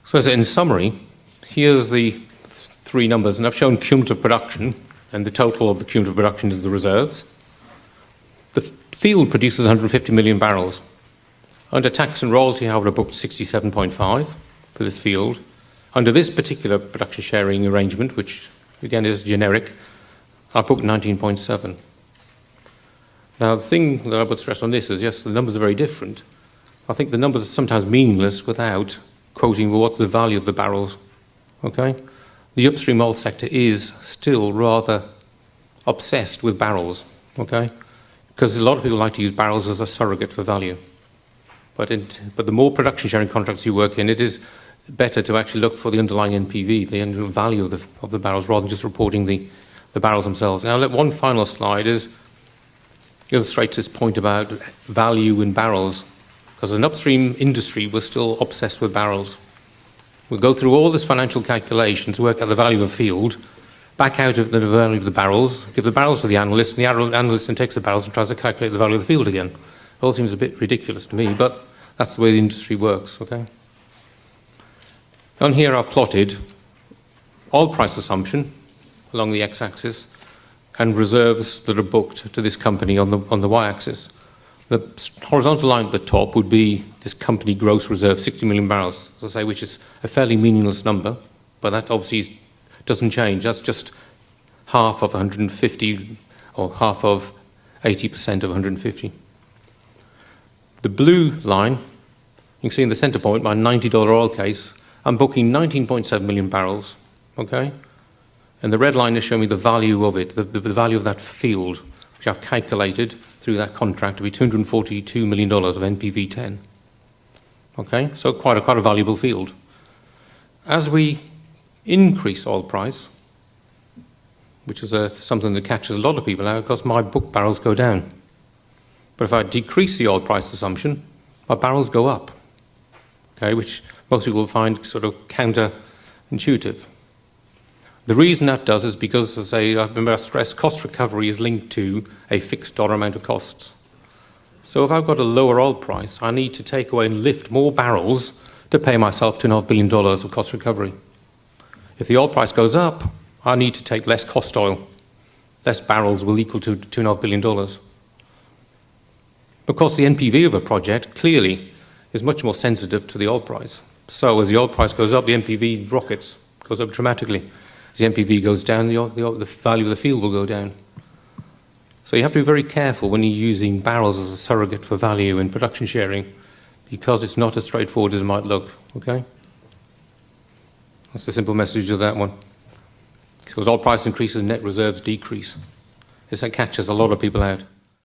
So as in summary, here's the three numbers, and I've shown cumulative production, and the total of the cumulative production is the reserves. The field produces 150 million barrels. Under tax and royalty, I would have booked 67.5 for this field. Under this particular production sharing arrangement, which again is generic, I booked 19.7. Now, the thing that I would stress on this is, yes, the numbers are very different. I think the numbers are sometimes meaningless without quoting, well, what's the value of the barrels? Okay? The upstream oil sector is still rather obsessed with barrels, okay? Because a lot of people like to use barrels as a surrogate for value. But the more production sharing contracts you work in, it is better to actually look for the underlying NPV, the underlying value of the barrels, rather than just reporting the barrels themselves. Now, one final slide is illustrate this point about value in barrels. Because as an upstream industry, we're still obsessed with barrels. We'll go through all this financial calculations, work out the value of a field, back out of the value of the barrels, give the barrels to the analyst, and the analyst then takes the barrels and tries to calculate the value of the field again. It all seems a bit ridiculous to me, but that's the way the industry works, okay? On here I've plotted oil price assumption along the x-axis and reserves that are booked to this company on the y-axis. The horizontal line at the top would be this company gross reserve, 60 million barrels, as I say, which is a fairly meaningless number, but that obviously doesn't change. That's just half of 150, or half of 80% of 150. The blue line, you can see in the center point, my $90 oil case, I'm booking 19.7 million barrels, okay? And the red line is showing me the value of it, the value of that field, which I've calculated through that contract to be $242 million of NPV 10. Okay, so quite a valuable field. As we increase oil price, which is something that catches a lot of people out, because my book barrels go down. But if I decrease the oil price assumption, my barrels go up, okay, which most people find sort of counterintuitive. The reason that does is because, as I remember, I stress cost recovery is linked to a fixed dollar amount of costs. So if I've got a lower oil price, I need to take away and lift more barrels to pay myself $2.5 billion of cost recovery. If the oil price goes up, I need to take less cost oil. Less barrels will equal to $2.5 billion. Because the NPV of a project clearly is much more sensitive to the oil price. So as the oil price goes up, the NPV rockets, goes up dramatically. As the NPV goes down, the value of the field will go down. So you have to be very careful when you're using barrels as a surrogate for value in production sharing, because it's not as straightforward as it might look, okay? That's the simple message of that one. Because oil price increases, net reserves decrease. This catches a lot of people out.